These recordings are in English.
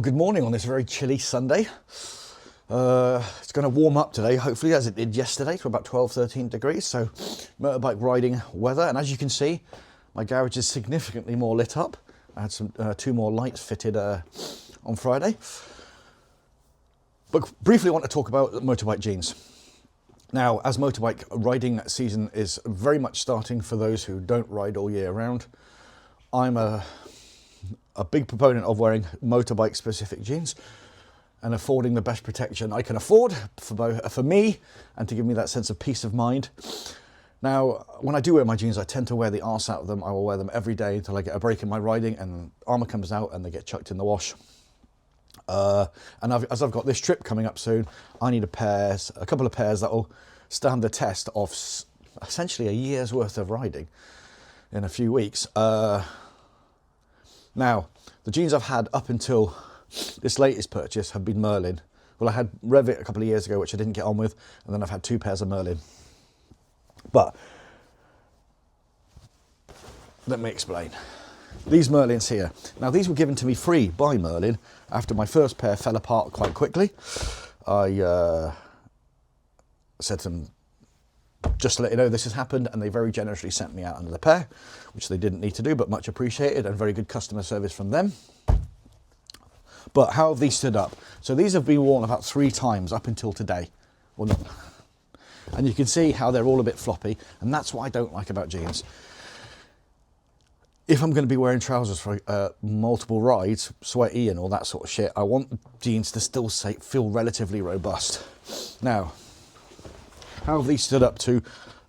Well, good morning on this very chilly Sunday. It's going to warm up today, hopefully, as it did yesterday, to about 12-13 degrees. So motorbike riding weather. And as you can see, my garage is significantly more lit up. I had some two more lights fitted on Friday. But briefly, I want to talk about motorbike jeans. Now, as motorbike riding season is very much starting for those who don't ride all year round, I'm a big proponent of wearing motorbike specific jeans and affording the best protection I can afford for me and to give me that sense of peace of mind. Now, when I do wear my jeans, I tend to wear the arse out of them. I will wear them every day until I get a break in my riding and armour comes out and they get chucked in the wash. As I've got this trip coming up soon, I need a couple of pairs that will stand the test of essentially a year's worth of riding in a few weeks. Now, the jeans I've had up until this latest purchase have been Merlin. Well, I had Revit a couple of years ago, which I didn't get on with, and then I've had two pairs of Merlin. But let me explain. These Merlins here. Now, these were given to me free by Merlin after my first pair fell apart quite quickly. I said to them, just to let you know this has happened, and they very generously sent me out another pair, which they didn't need to do, but much appreciated, and very good customer service from them. But how have these stood up? So these have been worn about 3 times up until today. Well, not. And you can see how they're all a bit floppy, and that's what I don't like about jeans. If I'm going to be wearing trousers for multiple rides, sweaty and all that sort of shit, I want jeans to still feel relatively robust. Now, how have these stood up to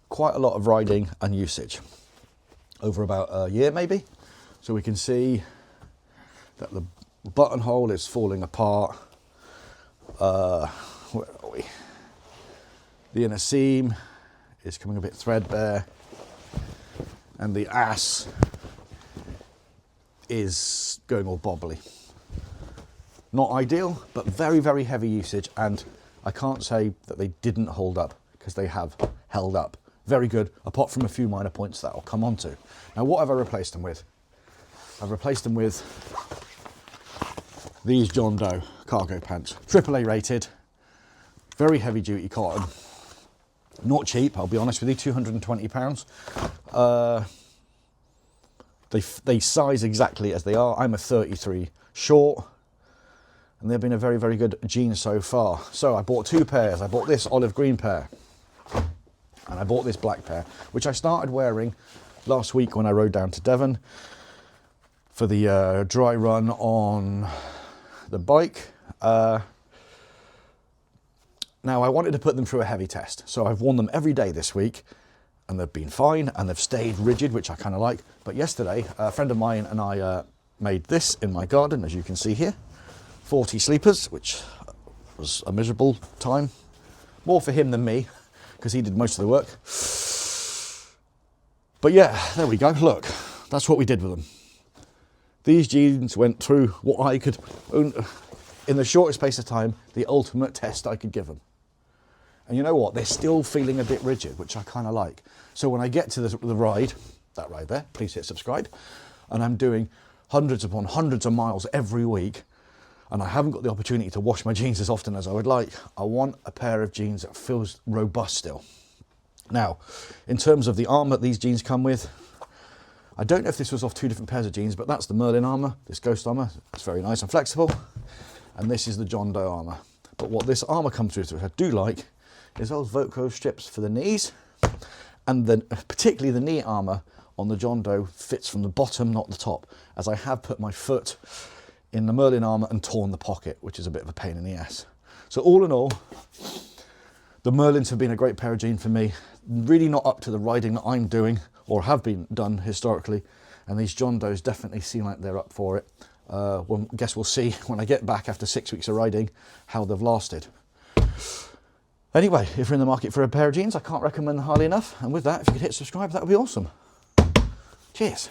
quite a lot of riding and usage? Over about a year maybe. So we can see that the buttonhole is falling apart. Where are we? The inner seam is coming a bit threadbare. And the ass is going all bobbly. Not ideal, but very, very heavy usage, and I can't say that they didn't hold up, because they have held up. Very good, apart from a few minor points that I'll come on to. Now, what have I replaced them with? I've replaced them with these John Doe cargo pants. AAA rated, very heavy duty cotton. Not cheap, I'll be honest with you, £220. They size exactly as they are. I'm a 33 short, and they've been a very, very good jean so far. So I bought 2 pairs. I bought this olive green pair, and I bought this black pair, which I started wearing last week when I rode down to Devon for the dry run on the bike. Now, I wanted to put them through a heavy test, so I've worn them every day this week, and they've been fine, and they've stayed rigid, which I kind of like. But yesterday, a friend of mine and I made this in my garden, as you can see here. 40 sleepers, which was a miserable time. More for him than me, because he did most of the work. But yeah, there we go. Look, that's what we did with them. These jeans went through what I could, in the shortest space of time, the ultimate test I could give them. And you know what? They're still feeling a bit rigid, which I kind of like. So when I get to the ride, that ride there, please hit subscribe, and I'm doing hundreds upon hundreds of miles every week, and I haven't got the opportunity to wash my jeans as often as I would like, I want a pair of jeans that feels robust still. Now, in terms of the armour these jeans come with, I don't know if this was off 2 different pairs of jeans, but that's the Merlin armour, this Ghost armour. It's very nice and flexible. And this is the John Doe armour. But what this armour comes with, which I do like, is those Velcro strips for the knees, and then particularly the knee armour on the John Doe fits from the bottom, not the top, as I have put my foot in the Merlin armour and torn the pocket, which is a bit of a pain in the ass. So all in all, the Merlins have been a great pair of jeans for me. Really not up to the riding that I'm doing, or have been done historically, and these John Does definitely seem like they're up for it. Well, I guess we'll see when I get back after 6 weeks of riding how they've lasted. Anyway, if you're in the market for a pair of jeans, I can't recommend them highly enough. And with that, if you could hit subscribe, that would be awesome. Cheers.